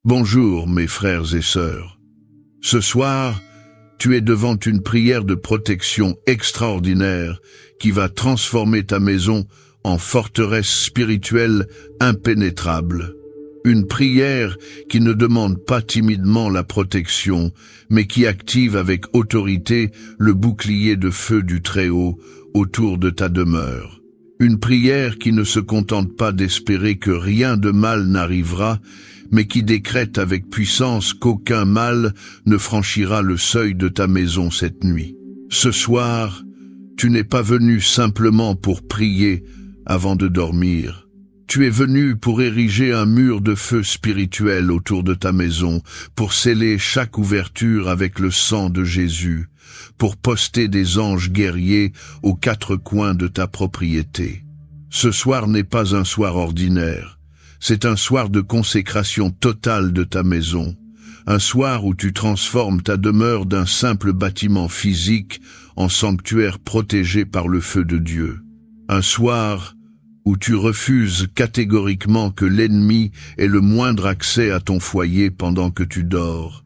Bonjour mes frères et sœurs. Ce soir, tu es devant une prière de protection extraordinaire qui va transformer ta maison en forteresse spirituelle impénétrable. Une prière qui ne demande pas timidement la protection, mais qui active avec autorité le bouclier de feu du Très-Haut autour de ta demeure. Une prière qui ne se contente pas d'espérer que rien de mal n'arrivera, mais qui décrète avec puissance qu'aucun mal ne franchira le seuil de ta maison cette nuit. Ce soir, tu n'es pas venu simplement pour prier avant de dormir. Tu es venu pour ériger un mur de feu spirituel autour de ta maison, pour sceller chaque ouverture avec le sang de Jésus, pour poster des anges guerriers aux quatre coins de ta propriété. Ce soir n'est pas un soir ordinaire. C'est un soir de consécration totale de ta maison, un soir où tu transformes ta demeure d'un simple bâtiment physique en sanctuaire protégé par le feu de Dieu. Un soir où tu refuses catégoriquement que l'ennemi ait le moindre accès à ton foyer pendant que tu dors.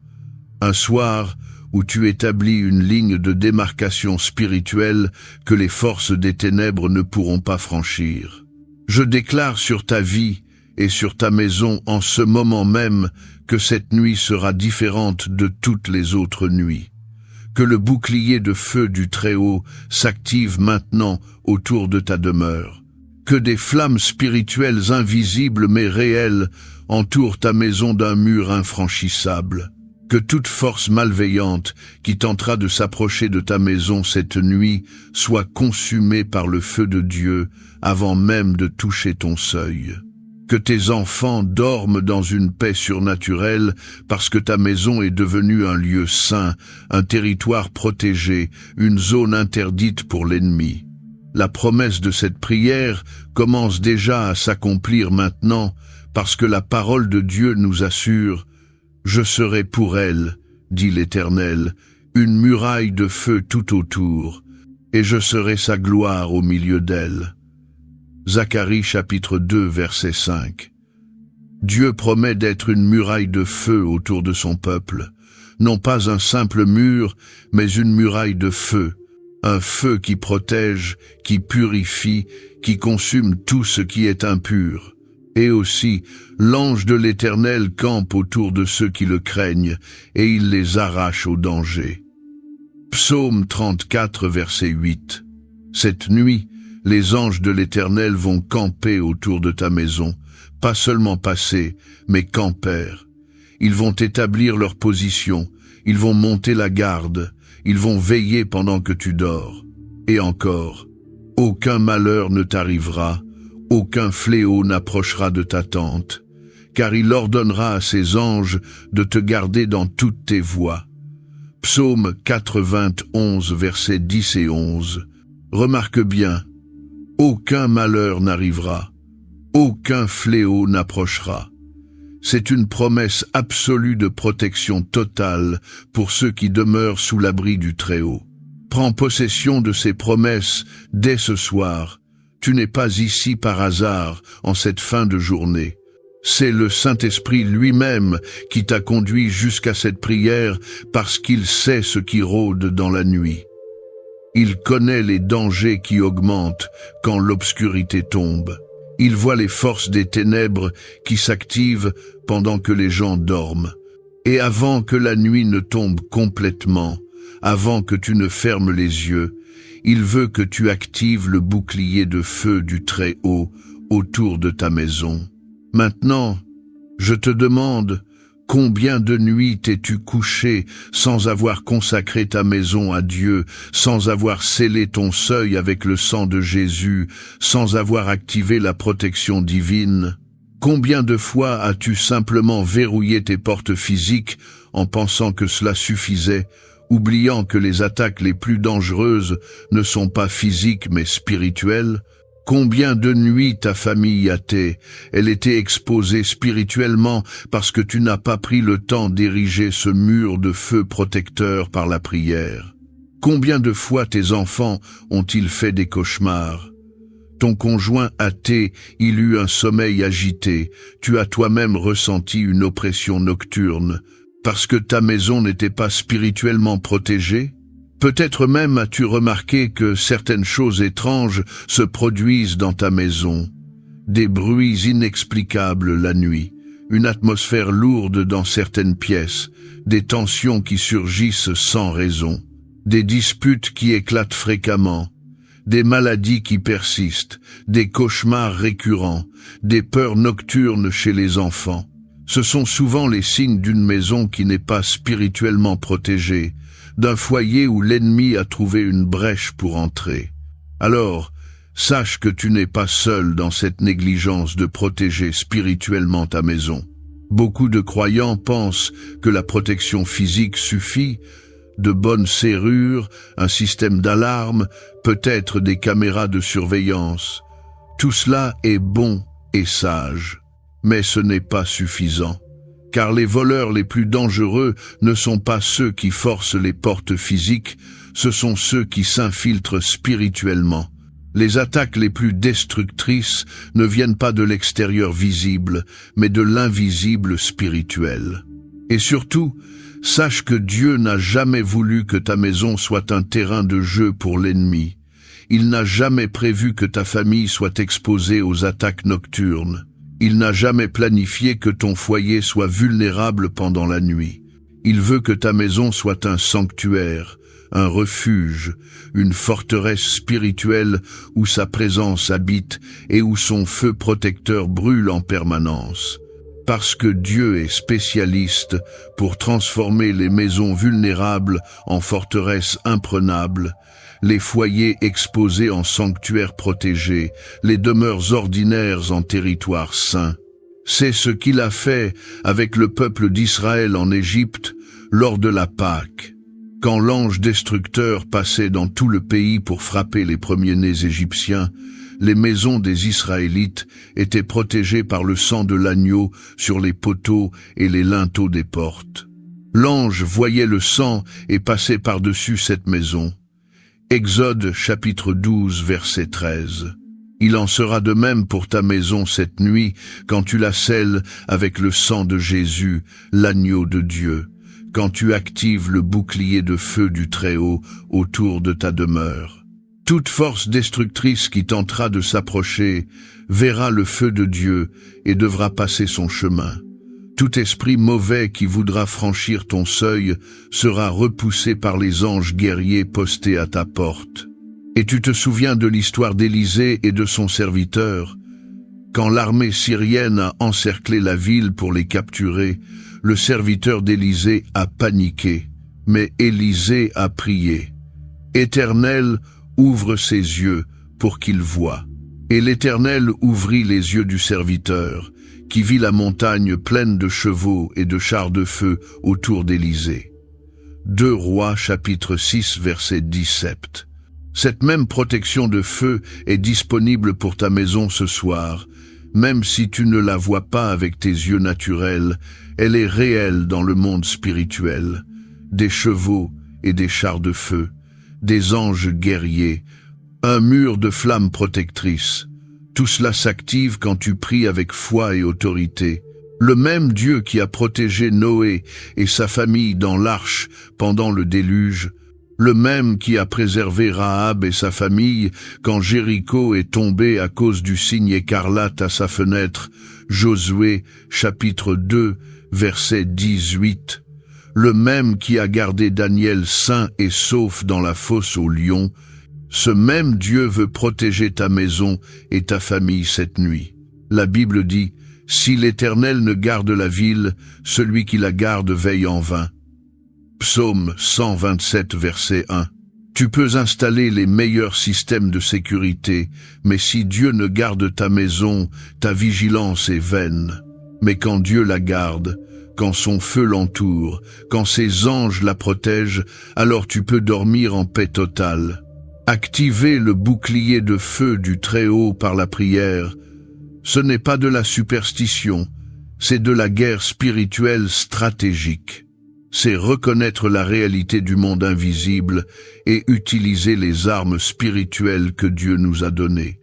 Un soir où tu établis une ligne de démarcation spirituelle que les forces des ténèbres ne pourront pas franchir. Je déclare sur ta vie et sur ta maison en ce moment même que cette nuit sera différente de toutes les autres nuits. Que le bouclier de feu du Très-Haut s'active maintenant autour de ta demeure. Que des flammes spirituelles invisibles mais réelles entourent ta maison d'un mur infranchissable. Que toute force malveillante qui tentera de s'approcher de ta maison cette nuit soit consumée par le feu de Dieu avant même de toucher ton seuil. Que tes enfants dorment dans une paix surnaturelle parce que ta maison est devenue un lieu saint, un territoire protégé, une zone interdite pour l'ennemi. La promesse de cette prière commence déjà à s'accomplir maintenant parce que la parole de Dieu nous assure « Je serai pour elle, dit l'Éternel, une muraille de feu tout autour, et je serai sa gloire au milieu d'elle. » Zacharie chapitre 2 verset 5. Dieu promet d'être une muraille de feu autour de son peuple, non pas un simple mur, mais une muraille de feu, un feu qui protège, qui purifie, qui consume tout ce qui est impur. Et aussi, l'ange de l'Éternel campe autour de ceux qui le craignent, et il les arrache au danger. Psaume 34 verset 8. Cette nuit, les anges de l'Éternel vont camper autour de ta maison, pas seulement passer, mais camper. Ils vont établir leur position, ils vont monter la garde, ils vont veiller pendant que tu dors. Et encore, aucun malheur ne t'arrivera, aucun fléau n'approchera de ta tente, car il ordonnera à ses anges de te garder dans toutes tes voies. Psaume 91 versets 10 et 11. Remarque bien, aucun malheur n'arrivera, aucun fléau n'approchera. C'est une promesse absolue de protection totale pour ceux qui demeurent sous l'abri du Très-Haut. Prends possession de ces promesses dès ce soir. Tu n'es pas ici par hasard en cette fin de journée. C'est le Saint-Esprit lui-même qui t'a conduit jusqu'à cette prière parce qu'il sait ce qui rôde dans la nuit. Il connaît les dangers qui augmentent quand l'obscurité tombe. Il voit les forces des ténèbres qui s'activent pendant que les gens dorment. Et avant que la nuit ne tombe complètement, avant que tu ne fermes les yeux, il veut que tu actives le bouclier de feu du Très-Haut autour de ta maison. Maintenant, je te demande, combien de nuits t'es-tu couché sans avoir consacré ta maison à Dieu, sans avoir scellé ton seuil avec le sang de Jésus, sans avoir activé la protection divine? Combien de fois as-tu simplement verrouillé tes portes physiques en pensant que cela suffisait, oubliant que les attaques les plus dangereuses ne sont pas physiques mais spirituelles? Combien de nuits ta famille a-t-elle? Elle était exposée spirituellement parce que tu n'as pas pris le temps d'ériger ce mur de feu protecteur par la prière. Combien de fois tes enfants ont-ils fait des cauchemars? Ton conjoint athée, il eut un sommeil agité, tu as toi-même ressenti une oppression nocturne, parce que ta maison n'était pas spirituellement protégée? Peut-être même as-tu remarqué que certaines choses étranges se produisent dans ta maison. Des bruits inexplicables la nuit, une atmosphère lourde dans certaines pièces, des tensions qui surgissent sans raison, des disputes qui éclatent fréquemment, des maladies qui persistent, des cauchemars récurrents, des peurs nocturnes chez les enfants. Ce sont souvent les signes d'une maison qui n'est pas spirituellement protégée, d'un foyer où l'ennemi a trouvé une brèche pour entrer. Alors, sache que tu n'es pas seul dans cette négligence de protéger spirituellement ta maison. Beaucoup de croyants pensent que la protection physique suffit, de bonnes serrures, un système d'alarme, peut-être des caméras de surveillance. Tout cela est bon et sage, mais ce n'est pas suffisant. Car les voleurs les plus dangereux ne sont pas ceux qui forcent les portes physiques, ce sont ceux qui s'infiltrent spirituellement. Les attaques les plus destructrices ne viennent pas de l'extérieur visible, mais de l'invisible spirituel. Et surtout, sache que Dieu n'a jamais voulu que ta maison soit un terrain de jeu pour l'ennemi. Il n'a jamais prévu que ta famille soit exposée aux attaques nocturnes. Il n'a jamais planifié que ton foyer soit vulnérable pendant la nuit. Il veut que ta maison soit un sanctuaire, un refuge, une forteresse spirituelle où sa présence habite et où son feu protecteur brûle en permanence. Parce que Dieu est spécialiste pour transformer les maisons vulnérables en forteresses imprenables, les foyers exposés en sanctuaires protégés, les demeures ordinaires en territoire saint. C'est ce qu'il a fait avec le peuple d'Israël en Égypte lors de la Pâque. Quand l'ange destructeur passait dans tout le pays pour frapper les premiers-nés égyptiens, les maisons des Israélites étaient protégées par le sang de l'agneau sur les poteaux et les linteaux des portes. L'ange voyait le sang et passait par-dessus cette maison. Exode chapitre 12 verset 13. Il en sera de même pour ta maison cette nuit quand tu la scelles avec le sang de Jésus, l'agneau de Dieu. Quand tu actives le bouclier de feu du Très-Haut autour de ta demeure. Toute force destructrice qui tentera de s'approcher verra le feu de Dieu et devra passer son chemin. Tout esprit mauvais qui voudra franchir ton seuil sera repoussé par les anges guerriers postés à ta porte. Et tu te souviens de l'histoire d'Élisée et de son serviteur. Quand l'armée syrienne a encerclé la ville pour les capturer, le serviteur d'Élisée a paniqué, mais Élisée a prié. Éternel, ouvre ses yeux pour qu'il voie. Et l'Éternel ouvrit les yeux du serviteur, qui vit la montagne pleine de chevaux et de chars de feu autour d'Élisée. 2 Rois chapitre 6 verset 17. Cette même protection de feu est disponible pour ta maison ce soir. Même si tu ne la vois pas avec tes yeux naturels, elle est réelle dans le monde spirituel. Des chevaux et des chars de feu, des anges guerriers, un mur de flammes protectrices. Tout cela s'active quand tu pries avec foi et autorité. Le même Dieu qui a protégé Noé et sa famille dans l'arche pendant le déluge, le même qui a préservé Rahab et sa famille quand Jéricho est tombé à cause du signe écarlate à sa fenêtre, Josué chapitre 2 verset 18, le même qui a gardé Daniel sain et sauf dans la fosse aux lions, ce même Dieu veut protéger ta maison et ta famille cette nuit. La Bible dit, « Si l'Éternel ne garde la ville, celui qui la garde veille en vain. » Psaume 127 verset 1. Tu peux installer les meilleurs systèmes de sécurité, mais si Dieu ne garde ta maison, ta vigilance est vaine. Mais quand Dieu la garde, quand son feu l'entoure, quand ses anges la protègent, alors tu peux dormir en paix totale. Activer le bouclier de feu du Très-Haut par la prière, ce n'est pas de la superstition, c'est de la guerre spirituelle stratégique. C'est reconnaître la réalité du monde invisible et utiliser les armes spirituelles que Dieu nous a données.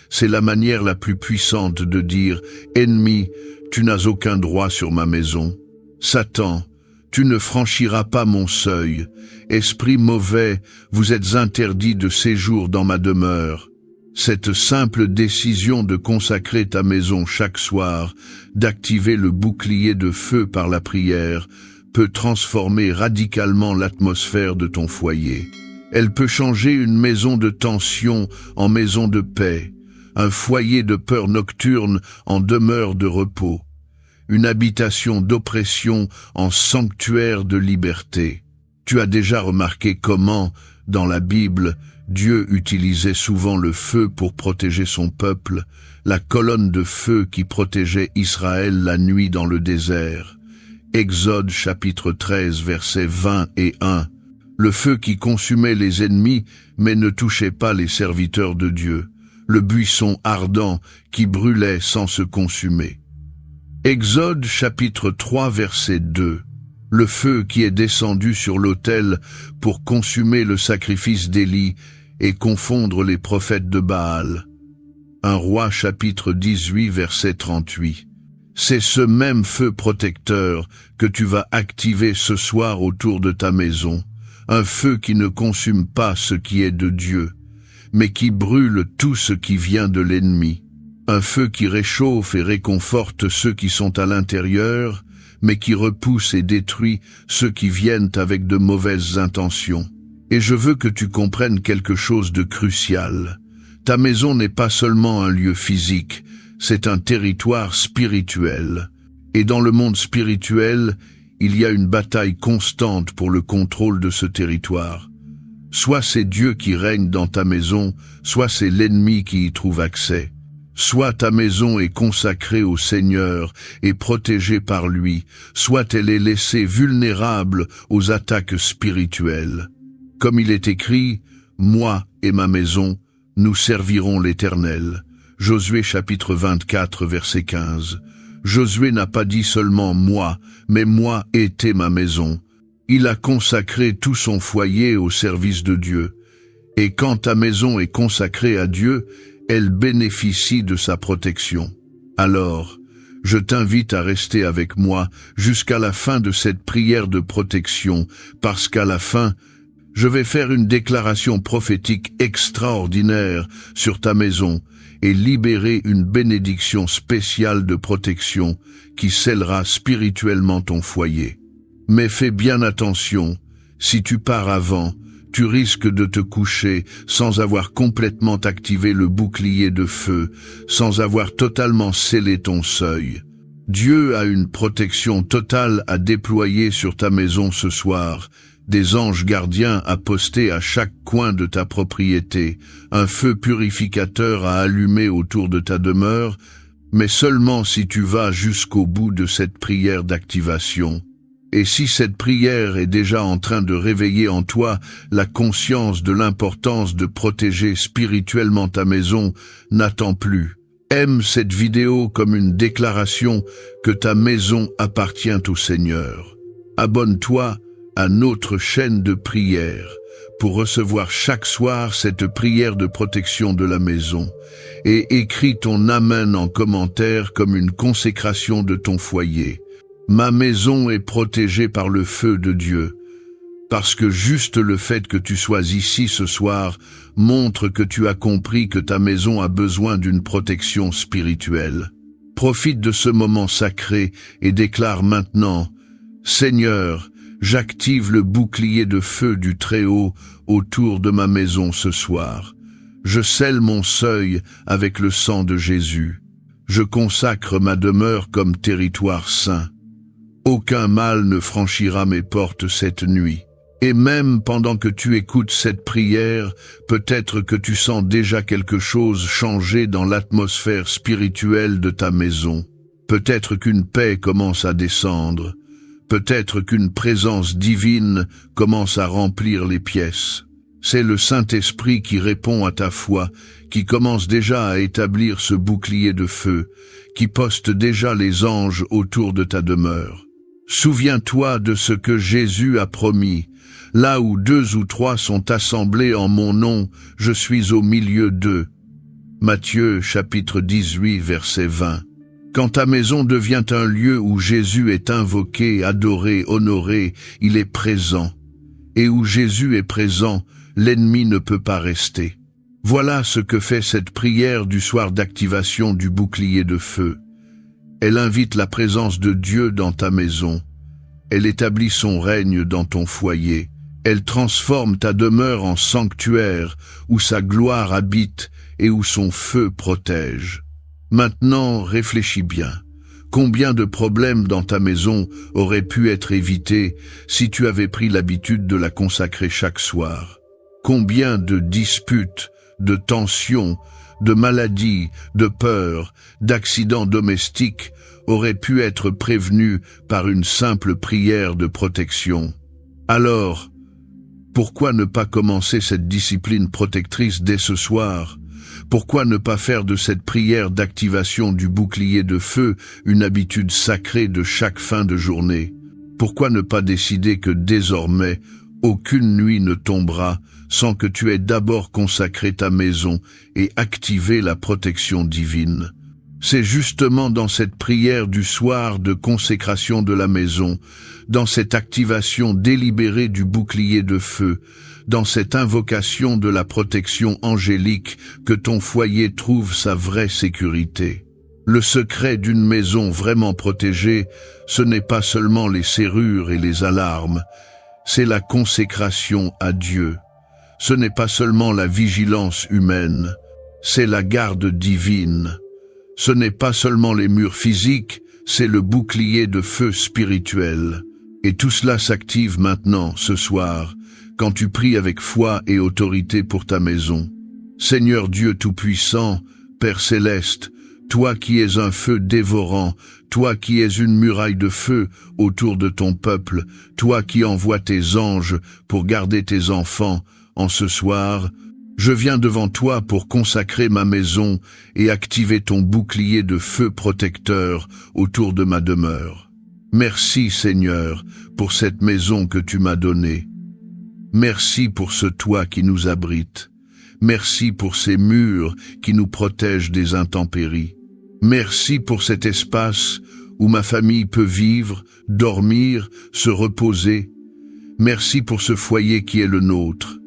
C'est la manière la plus puissante de dire « Ennemi, tu n'as aucun droit sur ma maison. Satan, tu ne franchiras pas mon seuil. Esprit mauvais, vous êtes interdit de séjour dans ma demeure. » Cette simple décision de consacrer ta maison chaque soir, d'activer le bouclier de feu par la prière, peut transformer radicalement l'atmosphère de ton foyer. Elle peut changer une maison de tension en maison de paix, un foyer de peur nocturne en demeure de repos, une habitation d'oppression en sanctuaire de liberté. Tu as déjà remarqué comment, dans la Bible, Dieu utilisait souvent le feu pour protéger son peuple, la colonne de feu qui protégeait Israël la nuit dans le désert. Exode chapitre 13 versets 20 et 1. Le feu qui consumait les ennemis mais ne touchait pas les serviteurs de Dieu. Le buisson ardent qui brûlait sans se consumer. Exode chapitre 3 verset 2. Le feu qui est descendu sur l'autel pour consumer le sacrifice d'Élie et confondre les prophètes de Baal. 1 Roi chapitre 18 verset 38. C'est ce même feu protecteur que tu vas activer ce soir autour de ta maison, un feu qui ne consume pas ce qui est de Dieu, mais qui brûle tout ce qui vient de l'ennemi, un feu qui réchauffe et réconforte ceux qui sont à l'intérieur, mais qui repousse et détruit ceux qui viennent avec de mauvaises intentions. Et je veux que tu comprennes quelque chose de crucial. Ta maison n'est pas seulement un lieu physique, c'est un territoire spirituel. Et dans le monde spirituel, il y a une bataille constante pour le contrôle de ce territoire. Soit c'est Dieu qui règne dans ta maison, soit c'est l'ennemi qui y trouve accès. Soit ta maison est consacrée au Seigneur et protégée par lui, soit elle est laissée vulnérable aux attaques spirituelles. Comme il est écrit, « Moi et ma maison, nous servirons l'Éternel ». Josué chapitre 24 verset 15. Josué n'a pas dit seulement « moi », mais « moi était ma maison ». Il a consacré tout son foyer au service de Dieu. Et quand ta maison est consacrée à Dieu, elle bénéficie de sa protection. Alors, je t'invite à rester avec moi jusqu'à la fin de cette prière de protection, parce qu'à la fin, je vais faire une déclaration prophétique extraordinaire sur ta maison et libérer une bénédiction spéciale de protection qui scellera spirituellement ton foyer. Mais fais bien attention, si tu pars avant, tu risques de te coucher sans avoir complètement activé le bouclier de feu, sans avoir totalement scellé ton seuil. Dieu a une protection totale à déployer sur ta maison ce soir, des anges gardiens à poster à chaque coin de ta propriété, un feu purificateur à allumer autour de ta demeure, mais seulement si tu vas jusqu'au bout de cette prière d'activation. Et si cette prière est déjà en train de réveiller en toi la conscience de l'importance de protéger spirituellement ta maison, n'attends plus. Aime cette vidéo comme une déclaration que ta maison appartient au Seigneur. Abonne-toi à notre chaîne de prière pour recevoir chaque soir cette prière de protection de la maison et écris ton Amen en commentaire comme une consécration de ton foyer. Ma maison est protégée par le feu de Dieu, parce que juste le fait que tu sois ici ce soir montre que tu as compris que ta maison a besoin d'une protection spirituelle. Profite de ce moment sacré et déclare maintenant « Seigneur, j'active le bouclier de feu du Très-Haut autour de ma maison ce soir. Je scelle mon seuil avec le sang de Jésus. Je consacre ma demeure comme territoire saint. Aucun mal ne franchira mes portes cette nuit. Et même pendant que tu écoutes cette prière, peut-être que tu sens déjà quelque chose changer dans l'atmosphère spirituelle de ta maison. Peut-être qu'une paix commence à descendre. Peut-être qu'une présence divine commence à remplir les pièces. C'est le Saint-Esprit qui répond à ta foi, qui commence déjà à établir ce bouclier de feu, qui poste déjà les anges autour de ta demeure. Souviens-toi de ce que Jésus a promis. Là où 2 ou 3 sont assemblés en mon nom, je suis au milieu d'eux. Matthieu chapitre 18 verset 20. Quand ta maison devient un lieu où Jésus est invoqué, adoré, honoré, il est présent. Et où Jésus est présent, l'ennemi ne peut pas rester. Voilà ce que fait cette prière du soir d'activation du bouclier de feu. Elle invite la présence de Dieu dans ta maison. Elle établit son règne dans ton foyer. Elle transforme ta demeure en sanctuaire où sa gloire habite et où son feu protège. Maintenant, réfléchis bien. Combien de problèmes dans ta maison auraient pu être évités si tu avais pris l'habitude de la consacrer chaque soir? Combien de disputes, de tensions, de maladies, de peurs, d'accidents domestiques auraient pu être prévenus par une simple prière de protection? Alors, pourquoi ne pas commencer cette discipline protectrice dès ce soir? Pourquoi ne pas faire de cette prière d'activation du bouclier de feu une habitude sacrée de chaque fin de journée? Pourquoi ne pas décider que désormais, aucune nuit ne tombera sans que tu aies d'abord consacré ta maison et activé la protection divine? C'est justement dans cette prière du soir de consécration de la maison, dans cette activation délibérée du bouclier de feu, dans cette invocation de la protection angélique que ton foyer trouve sa vraie sécurité. Le secret d'une maison vraiment protégée, ce n'est pas seulement les serrures et les alarmes, c'est la consécration à Dieu. Ce n'est pas seulement la vigilance humaine, c'est la garde divine. Ce n'est pas seulement les murs physiques, c'est le bouclier de feu spirituel. Et tout cela s'active maintenant, ce soir, quand tu pries avec foi et autorité pour ta maison. Seigneur Dieu Tout-Puissant, Père Céleste, toi qui es un feu dévorant, toi qui es une muraille de feu autour de ton peuple, toi qui envoies tes anges pour garder tes enfants, en ce soir, je viens devant toi pour consacrer ma maison et activer ton bouclier de feu protecteur autour de ma demeure. Merci Seigneur pour cette maison que tu m'as donnée. Merci pour ce toit qui nous abrite. Merci pour ces murs qui nous protègent des intempéries. Merci pour cet espace où ma famille peut vivre, dormir, se reposer. Merci pour ce foyer qui est le nôtre.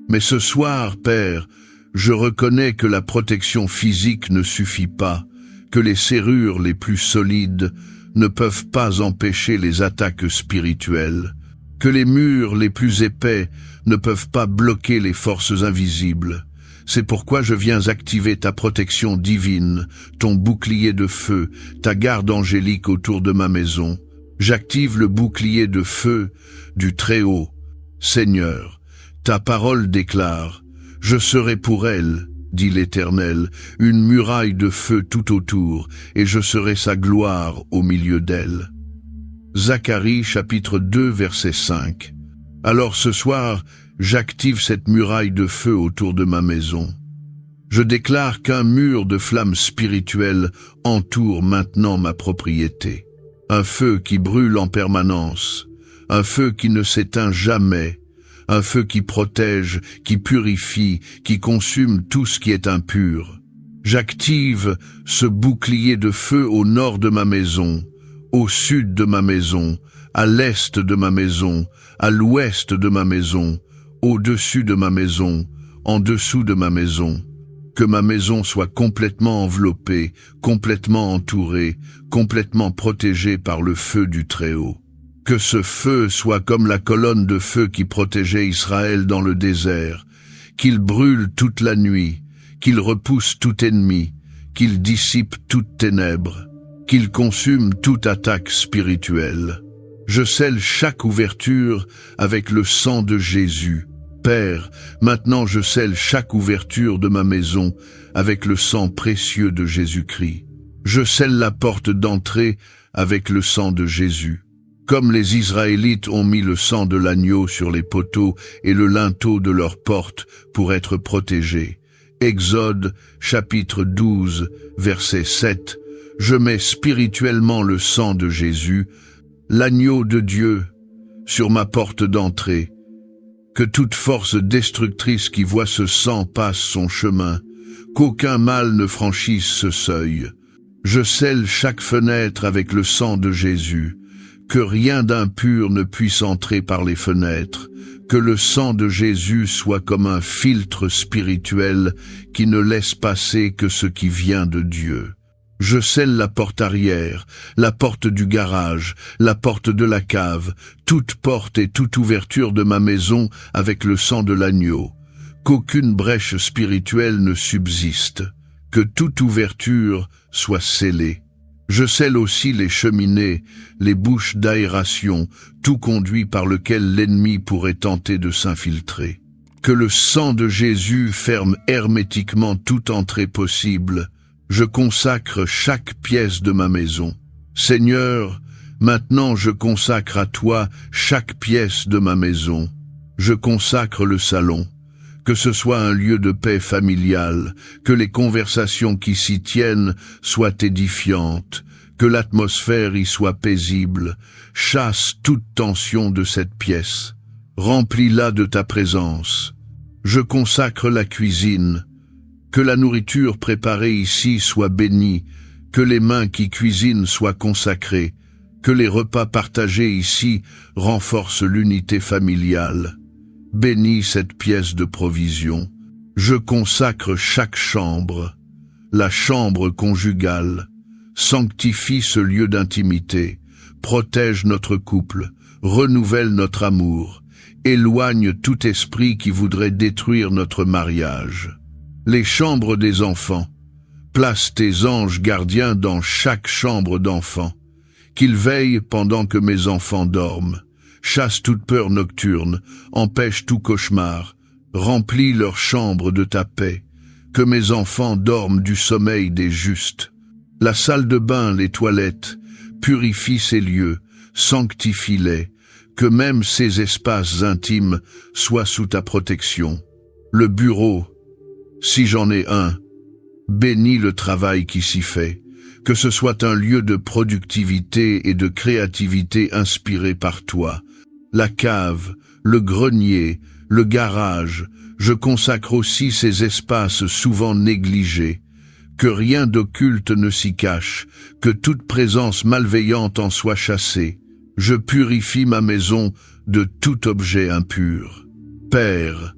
Mais ce soir, Père, je reconnais que la protection physique ne suffit pas, que les serrures les plus solides ne peuvent pas empêcher les attaques spirituelles, que les murs les plus épais ne peuvent pas bloquer les forces invisibles. C'est pourquoi je viens activer ta protection divine, ton bouclier de feu, ta garde angélique autour de ma maison. J'active le bouclier de feu du Très-Haut. Seigneur, ta parole déclare « Je serai pour elle, dit l'Éternel, une muraille de feu tout autour, et je serai sa gloire au milieu d'elle. » Zacharie chapitre 2 verset 5. Alors ce soir, j'active cette muraille de feu autour de ma maison. Je déclare qu'un mur de flammes spirituelles entoure maintenant ma propriété. Un feu qui brûle en permanence, un feu qui ne s'éteint jamais, un feu qui protège, qui purifie, qui consume tout ce qui est impur. J'active ce bouclier de feu au nord de ma maison, au sud de ma maison, à l'est de ma maison, à l'ouest de ma maison, au-dessus de ma maison, en dessous de ma maison. Que ma maison soit complètement enveloppée, complètement entourée, complètement protégée par le feu du Très-Haut. Que ce feu soit comme la colonne de feu qui protégeait Israël dans le désert, qu'il brûle toute la nuit, qu'il repousse tout ennemi, qu'il dissipe toute ténèbre, qu'il consume toute attaque spirituelle. Je scelle chaque ouverture avec le sang de Jésus. Père, maintenant je scelle chaque ouverture de ma maison avec le sang précieux de Jésus-Christ. Je scelle la porte d'entrée avec le sang de Jésus. Comme les Israélites ont mis le sang de l'agneau sur les poteaux et le linteau de leurs portes pour être protégés. Exode, chapitre 12, verset 7. Je mets spirituellement le sang de Jésus, l'agneau de Dieu, sur ma porte d'entrée. Que toute force destructrice qui voit ce sang passe son chemin. qu'aucun mal ne franchisse ce seuil. Je scelle chaque fenêtre avec le sang de Jésus, que rien d'impur ne puisse entrer par les fenêtres, que le sang de Jésus soit comme un filtre spirituel qui ne laisse passer que ce qui vient de Dieu. Je scelle la porte arrière, la porte du garage, la porte de la cave, toute porte et toute ouverture de ma maison avec le sang de l'agneau. Qu'aucune brèche spirituelle ne subsiste, que toute ouverture soit scellée. Je scelle aussi les cheminées, les bouches d'aération, tout conduit par lequel l'ennemi pourrait tenter de s'infiltrer. Que le sang de Jésus ferme hermétiquement toute entrée possible. Je consacre chaque pièce de ma maison. Seigneur, maintenant je consacre à toi chaque pièce de ma maison. Je consacre le salon. Que ce soit un lieu de paix familiale, que les conversations qui s'y tiennent soient édifiantes, que l'atmosphère y soit paisible, chasse toute tension de cette pièce, remplis-la de ta présence. Je consacre la cuisine, que la nourriture préparée ici soit bénie, que les mains qui cuisinent soient consacrées, que les repas partagés ici renforcent l'unité familiale. Bénis cette pièce de provision. Je consacre chaque chambre, la chambre conjugale. Sanctifie ce lieu d'intimité, protège notre couple, renouvelle notre amour, éloigne tout esprit qui voudrait détruire notre mariage. Les chambres des enfants. Place tes anges gardiens dans chaque chambre d'enfant, qu'ils veillent pendant que mes enfants dorment. Chasse toute peur nocturne, empêche tout cauchemar, remplis leur chambre de ta paix, que mes enfants dorment du sommeil des justes. La salle de bain, les toilettes, purifie ces lieux, sanctifie-les, que même ces espaces intimes soient sous ta protection. Le bureau, si j'en ai un, bénis le travail qui s'y fait, que ce soit un lieu de productivité et de créativité inspiré par toi. La cave, le grenier, le garage, je consacre aussi ces espaces souvent négligés. Que rien d'occulte ne s'y cache, que toute présence malveillante en soit chassée. Je purifie ma maison de tout objet impur. Père,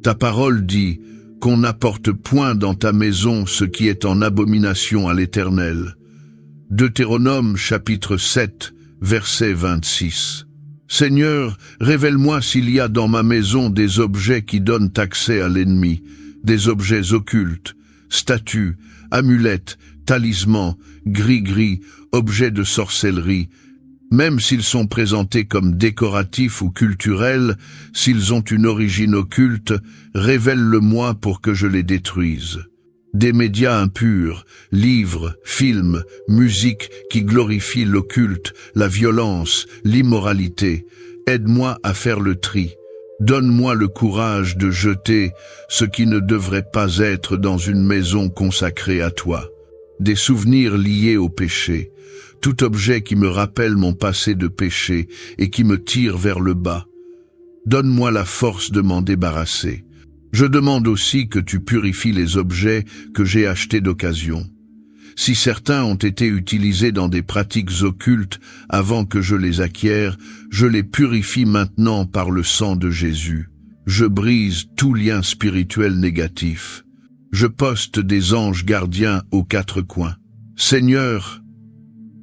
ta parole dit qu'on n'apporte point dans ta maison ce qui est en abomination à l'Éternel. Deutéronome chapitre 7, verset 26. Seigneur, révèle-moi s'il y a dans ma maison des objets qui donnent accès à l'ennemi, des objets occultes, statues, amulettes, talismans, gris-gris, objets de sorcellerie. Même s'ils sont présentés comme décoratifs ou culturels, s'ils ont une origine occulte, révèle-le-moi pour que je les détruise. Des médias impurs, livres, films, musique qui glorifient l'occulte, la violence, l'immoralité. Aide-moi à faire le tri. Donne-moi le courage de jeter ce qui ne devrait pas être dans une maison consacrée à toi. Des souvenirs liés au péché, tout objet qui me rappelle mon passé de péché et qui me tire vers le bas. Donne-moi la force de m'en débarrasser. Je demande aussi que tu purifies les objets que j'ai achetés d'occasion. Si certains ont été utilisés dans des pratiques occultes avant que je les acquière, je les purifie maintenant par le sang de Jésus. Je brise tout lien spirituel négatif. Je poste des anges gardiens aux quatre coins. Seigneur,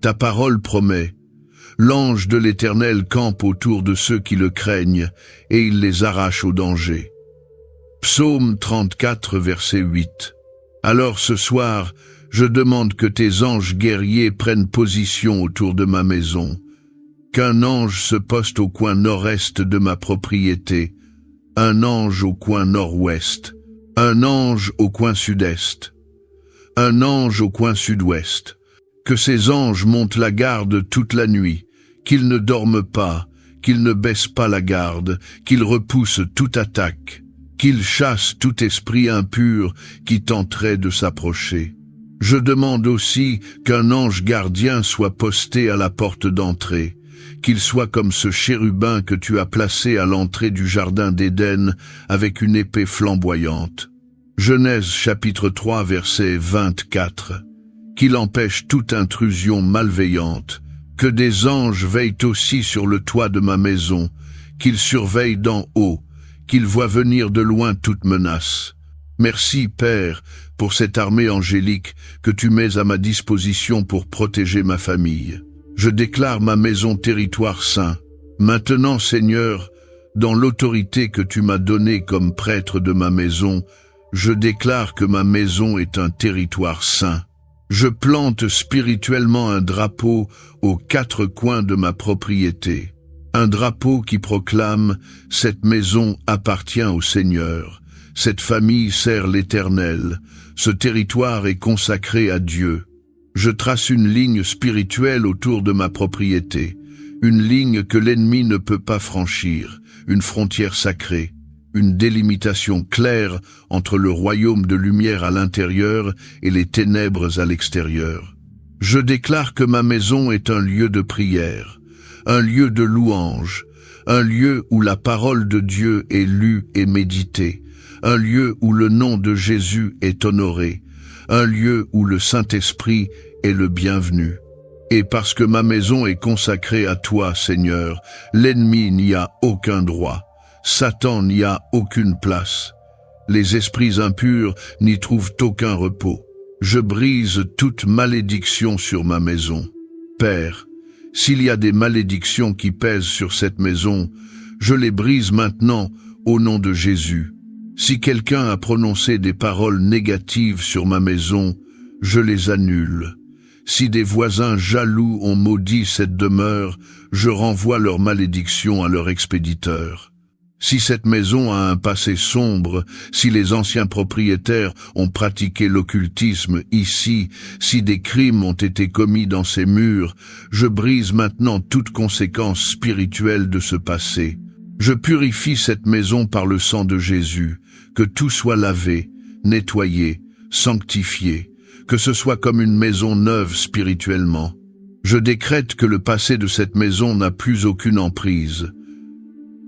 ta parole promet, l'ange de l'Éternel campe autour de ceux qui le craignent et il les arrache au danger. Psaume 34, verset 8. Alors ce soir, je demande que tes anges guerriers prennent position autour de ma maison, qu'un ange se poste au coin nord-est de ma propriété, un ange au coin nord-ouest, un ange au coin sud-est, un ange au coin sud-ouest. Que ces anges montent la garde toute la nuit, qu'ils ne dorment pas, qu'ils ne baissent pas la garde, qu'ils repoussent toute attaque, qu'ils chassent tout esprit impur qui tenterait de s'approcher. Je demande aussi qu'un ange gardien soit posté à la porte d'entrée, qu'il soit comme ce chérubin que tu as placé à l'entrée du jardin d'Éden avec une épée flamboyante. Genèse chapitre 3 verset 24. Qu'il empêche toute intrusion malveillante, que des anges veillent aussi sur le toit de ma maison, qu'ils surveillent d'en haut, qu'ils voient venir de loin toute menace. Merci, Père, pour cette armée angélique que tu mets à ma disposition pour protéger ma famille. Je déclare ma maison territoire saint. Maintenant, Seigneur, dans l'autorité que tu m'as donnée comme prêtre de ma maison, je déclare que ma maison est un territoire saint. Je plante spirituellement un drapeau aux 4 coins de ma propriété. Un drapeau qui proclame « Cette maison appartient au Seigneur ». Cette famille sert l'Éternel. Ce territoire est consacré à Dieu. Je trace une ligne spirituelle autour de ma propriété. Une ligne que l'ennemi ne peut pas franchir. Une frontière sacrée. Une délimitation claire entre le royaume de lumière à l'intérieur et les ténèbres à l'extérieur. Je déclare que ma maison est un lieu de prière, un lieu de louange, un lieu où la parole de Dieu est lue et méditée, un lieu où le nom de Jésus est honoré, un lieu où le Saint-Esprit est le bienvenu. Et parce que ma maison est consacrée à toi, Seigneur, l'ennemi n'y a aucun droit. Satan n'y a aucune place. Les esprits impurs n'y trouvent aucun repos. Je brise toute malédiction sur ma maison. Père, s'il y a des malédictions qui pèsent sur cette maison, je les brise maintenant au nom de Jésus. Si quelqu'un a prononcé des paroles négatives sur ma maison, je les annule. Si des voisins jaloux ont maudit cette demeure, je renvoie leur malédiction à leur expéditeur. Si cette maison a un passé sombre, si les anciens propriétaires ont pratiqué l'occultisme ici, si des crimes ont été commis dans ces murs, je brise maintenant toute conséquence spirituelle de ce passé. Je purifie cette maison par le sang de Jésus, que tout soit lavé, nettoyé, sanctifié, que ce soit comme une maison neuve spirituellement. Je décrète que le passé de cette maison n'a plus aucune emprise,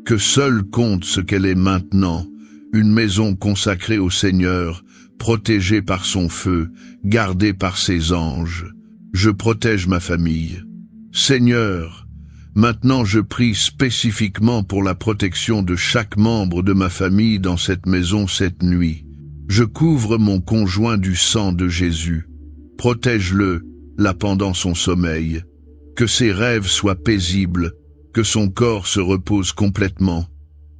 que seul compte ce qu'elle est maintenant, une maison consacrée au Seigneur, protégée par son feu, gardée par ses anges. Je protège ma famille. Seigneur, maintenant je prie spécifiquement pour la protection de chaque membre de ma famille dans cette maison cette nuit. Je couvre mon conjoint du sang de Jésus. Protège-le, là pendant son sommeil. Que ses rêves soient paisibles, que son corps se repose complètement.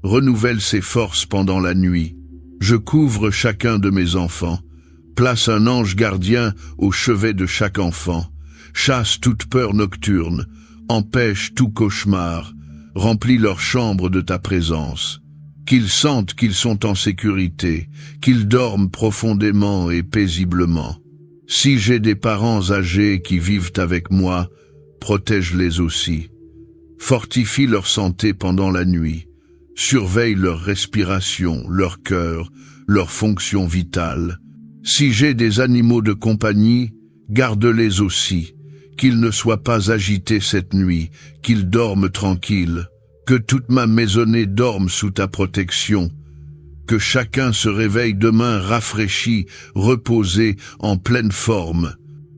Renouvelle ses forces pendant la nuit. Je couvre chacun de mes enfants. Place un ange gardien au chevet de chaque enfant. Chasse toute peur nocturne. Empêche tout cauchemar. Remplis leur chambre de ta présence. Qu'ils sentent qu'ils sont en sécurité, qu'ils dorment profondément et paisiblement. Si j'ai des parents âgés qui vivent avec moi, protège-les aussi. Fortifie leur santé pendant la nuit. Surveille leur respiration, leur cœur, leurs fonctions vitales. Si j'ai des animaux de compagnie, garde-les aussi. Qu'ils ne soient pas agités cette nuit, qu'ils dorment tranquilles. Que toute ma maisonnée dorme sous ta protection. Que chacun se réveille demain rafraîchi, reposé, en pleine forme.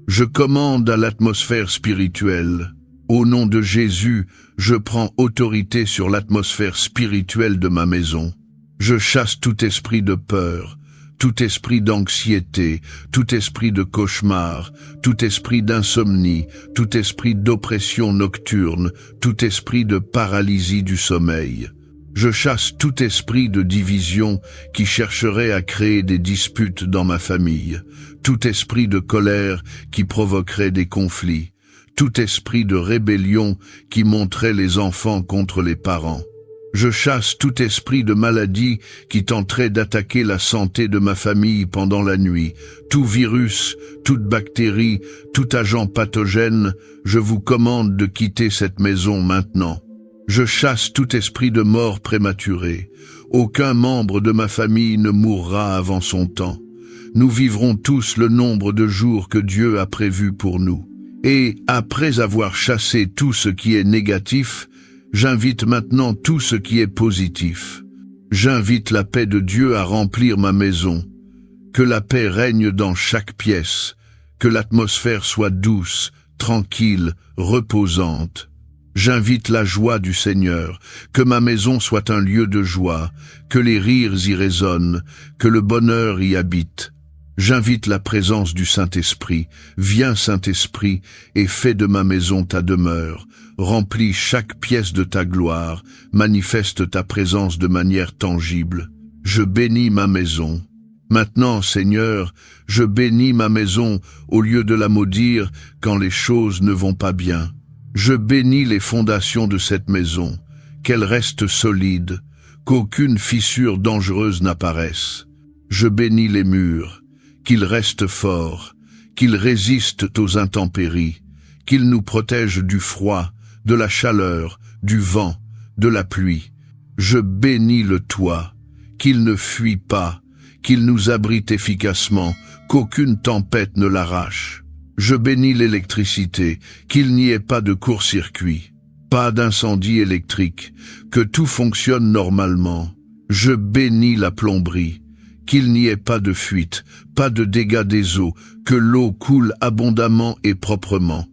Je commande à l'atmosphère spirituelle. Au nom de Jésus, je prends autorité sur l'atmosphère spirituelle de ma maison. Je chasse tout esprit de peur, tout esprit d'anxiété, tout esprit de cauchemar, tout esprit d'insomnie, tout esprit d'oppression nocturne, tout esprit de paralysie du sommeil. Je chasse tout esprit de division qui chercherait à créer des disputes dans ma famille, tout esprit de colère qui provoquerait des conflits, tout esprit de rébellion qui monterait les enfants contre les parents. Je chasse tout esprit de maladie qui tenterait d'attaquer la santé de ma famille pendant la nuit. Tout virus, toute bactérie, tout agent pathogène, je vous commande de quitter cette maison maintenant. Je chasse tout esprit de mort prématurée. Aucun membre de ma famille ne mourra avant son temps. Nous vivrons tous le nombre de jours que Dieu a prévu pour nous. Et, après avoir chassé tout ce qui est négatif, j'invite maintenant tout ce qui est positif. J'invite la paix de Dieu à remplir ma maison. Que la paix règne dans chaque pièce, que l'atmosphère soit douce, tranquille, reposante. J'invite la joie du Seigneur, que ma maison soit un lieu de joie, que les rires y résonnent, que le bonheur y habite. J'invite la présence du Saint-Esprit. Viens, Saint-Esprit, et fais de ma maison ta demeure. Remplis chaque pièce de ta gloire, manifeste ta présence de manière tangible. Je bénis ma maison. Maintenant, Seigneur, je bénis ma maison au lieu de la maudire quand les choses ne vont pas bien. Je bénis les fondations de cette maison, qu'elles restent solides, qu'aucune fissure dangereuse n'apparaisse. Je bénis les murs, qu'ils restent forts, qu'ils résistent aux intempéries, qu'ils nous protègent du froid, de la chaleur, du vent, de la pluie. Je bénis le toit, qu'il ne fuit pas, qu'il nous abrite efficacement, qu'aucune tempête ne l'arrache. Je bénis l'électricité, qu'il n'y ait pas de court-circuit, pas d'incendie électrique, que tout fonctionne normalement. Je bénis la plomberie, qu'il n'y ait pas de fuite, pas de dégâts des eaux, que l'eau coule abondamment et proprement.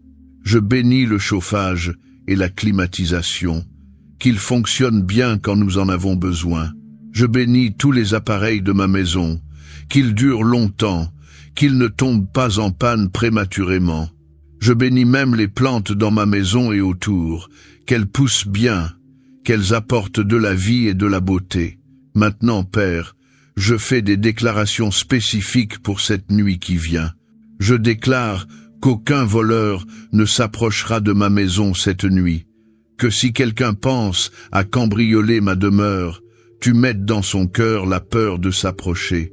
Je bénis le chauffage et la climatisation, qu'ils fonctionnent bien quand nous en avons besoin. Je bénis tous les appareils de ma maison, qu'ils durent longtemps, qu'ils ne tombent pas en panne prématurément. Je bénis même les plantes dans ma maison et autour, qu'elles poussent bien, qu'elles apportent de la vie et de la beauté. Maintenant, Père, je fais des déclarations spécifiques pour cette nuit qui vient. Je déclare qu'aucun voleur ne s'approchera de ma maison cette nuit, que si quelqu'un pense à cambrioler ma demeure, tu mettes dans son cœur la peur de s'approcher,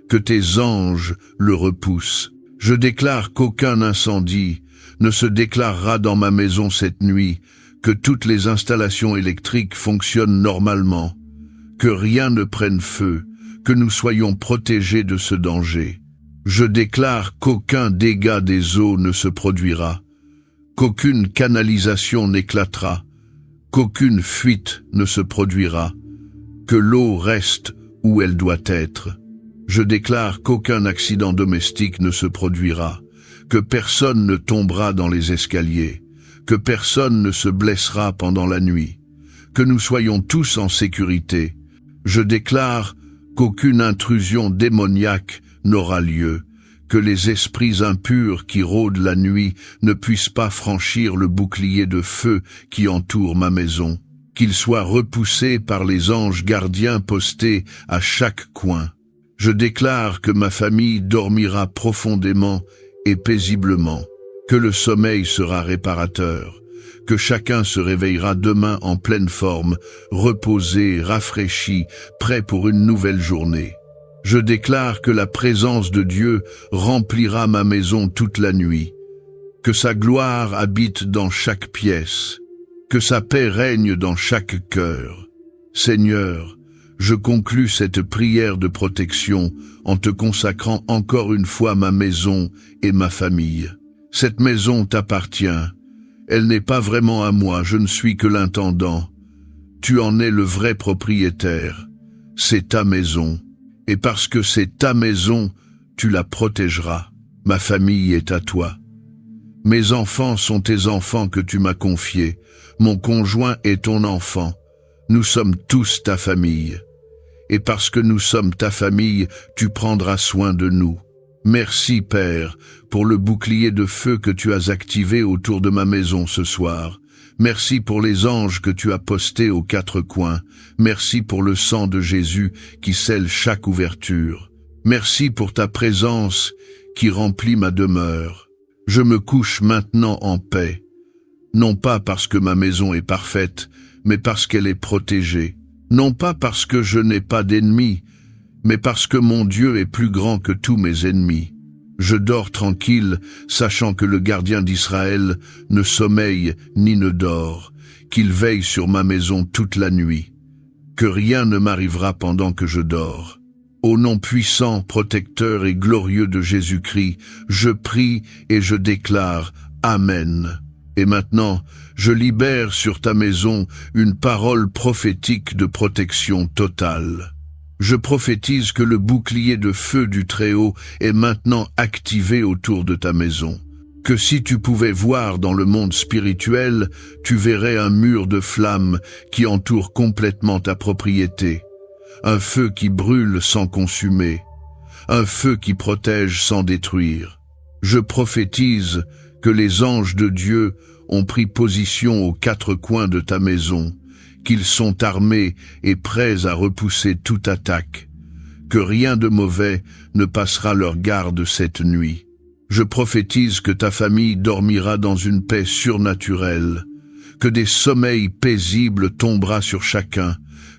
que tes anges le repoussent. Je déclare qu'aucun incendie ne se déclarera dans ma maison cette nuit, que toutes les installations électriques fonctionnent normalement, que rien ne prenne feu, que nous soyons protégés de ce danger. Je déclare qu'aucun dégât des eaux ne se produira, qu'aucune canalisation n'éclatera, qu'aucune fuite ne se produira, que l'eau reste où elle doit être. Je déclare qu'aucun accident domestique ne se produira, que personne ne tombera dans les escaliers, que personne ne se blessera pendant la nuit, que nous soyons tous en sécurité. Je déclare qu'aucune intrusion démoniaque n'aura lieu, que les esprits impurs qui rôdent la nuit ne puissent pas franchir le bouclier de feu qui entoure ma maison, qu'ils soient repoussés par les anges gardiens postés à chaque coin. Je déclare que ma famille dormira profondément et paisiblement, que le sommeil sera réparateur, que chacun se réveillera demain en pleine forme, reposé, rafraîchi, prêt pour une nouvelle journée. Je déclare que la présence de Dieu remplira ma maison toute la nuit, que sa gloire habite dans chaque pièce, que sa paix règne dans chaque cœur. Seigneur, je conclus cette prière de protection en te consacrant encore une fois ma maison et ma famille. Cette maison t'appartient. Elle n'est pas vraiment à moi, je ne suis que l'intendant. Tu en es le vrai propriétaire. C'est ta maison. Et parce que c'est ta maison, tu la protégeras. Ma famille est à toi. Mes enfants sont tes enfants que tu m'as confiés. Mon conjoint est ton enfant. Nous sommes tous ta famille. Et parce que nous sommes ta famille, tu prendras soin de nous. Merci, Père, pour le bouclier de feu que tu as activé autour de ma maison ce soir. Merci pour les anges que tu as postés aux quatre coins. Merci pour le sang de Jésus qui scelle chaque ouverture. Merci pour ta présence qui remplit ma demeure. Je me couche maintenant en paix, non pas parce que ma maison est parfaite, mais parce qu'elle est protégée. Non pas parce que je n'ai pas d'ennemis, mais parce que mon Dieu est plus grand que tous mes ennemis. Je dors tranquille, sachant que le gardien d'Israël ne sommeille ni ne dort, qu'il veille sur ma maison toute la nuit, que rien ne m'arrivera pendant que je dors. Au nom puissant, protecteur et glorieux de Jésus-Christ, je prie et je déclare Amen. Et maintenant, je libère sur ta maison une parole prophétique de protection totale. Je prophétise que le bouclier de feu du Très-Haut est maintenant activé autour de ta maison. Que si tu pouvais voir dans le monde spirituel, tu verrais un mur de flammes qui entoure complètement ta propriété. Un feu qui brûle sans consumer. Un feu qui protège sans détruire. Je prophétise que les anges de Dieu ont pris position aux quatre coins de ta maison, qu'ils sont armés et prêts à repousser toute attaque, que rien de mauvais ne passera leur garde cette nuit. Je prophétise que ta famille dormira dans une paix surnaturelle, que des sommeils paisibles tombera sur chacun,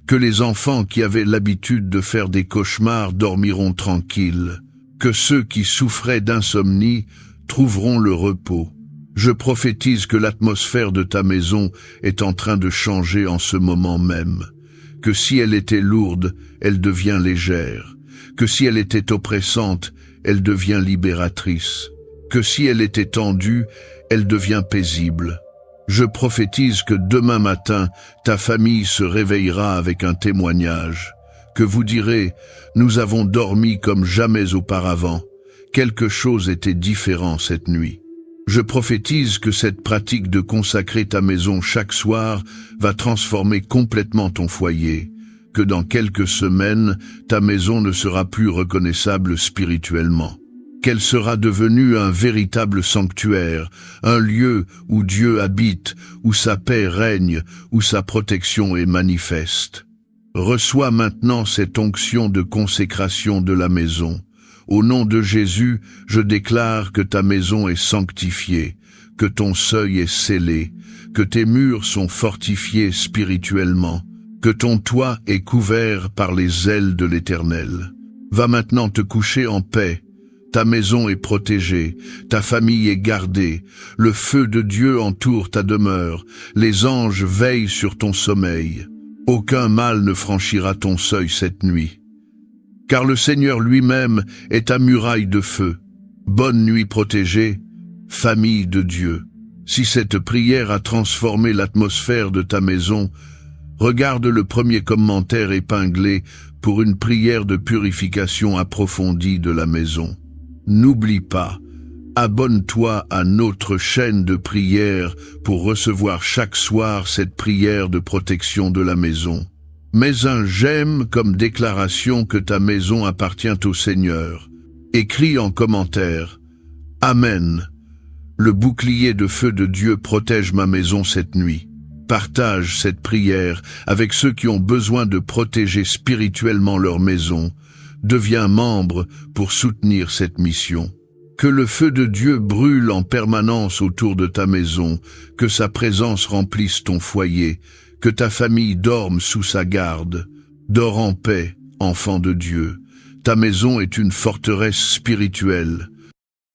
que les enfants qui avaient l'habitude de faire des cauchemars dormiront tranquilles, que ceux qui souffraient d'insomnie trouveront le repos. Je prophétise que l'atmosphère de ta maison est en train de changer en ce moment même, que si elle était lourde, elle devient légère, que si elle était oppressante, elle devient libératrice, que si elle était tendue, elle devient paisible. Je prophétise que demain matin, ta famille se réveillera avec un témoignage, que vous direz « Nous avons dormi comme jamais auparavant, quelque chose était différent cette nuit ». Je prophétise que cette pratique de consacrer ta maison chaque soir va transformer complètement ton foyer, que dans quelques semaines, ta maison ne sera plus reconnaissable spirituellement, qu'elle sera devenue un véritable sanctuaire, un lieu où Dieu habite, où sa paix règne, où sa protection est manifeste. Reçois maintenant cette onction de consécration de la maison. Au nom de Jésus, je déclare que ta maison est sanctifiée, que ton seuil est scellé, que tes murs sont fortifiés spirituellement, que ton toit est couvert par les ailes de l'Éternel. Va maintenant te coucher en paix. Ta maison est protégée, ta famille est gardée, le feu de Dieu entoure ta demeure, les anges veillent sur ton sommeil. Aucun mal ne franchira ton seuil cette nuit. Car le Seigneur lui-même est ta muraille de feu. Bonne nuit protégée, famille de Dieu. Si cette prière a transformé l'atmosphère de ta maison, regarde le premier commentaire épinglé pour une prière de purification approfondie de la maison. N'oublie pas, abonne-toi à notre chaîne de prière pour recevoir chaque soir cette prière de protection de la maison. Mets un j'aime comme déclaration que ta maison appartient au Seigneur. Écris en commentaire « Amen. Le bouclier de feu de Dieu protège ma maison cette nuit. » Partage cette prière avec ceux qui ont besoin de protéger spirituellement leur maison. Deviens membre pour soutenir cette mission. Que le feu de Dieu brûle en permanence autour de ta maison, que sa présence remplisse ton foyer, que ta famille dorme sous sa garde. Dors en paix, enfant de Dieu. Ta maison est une forteresse spirituelle.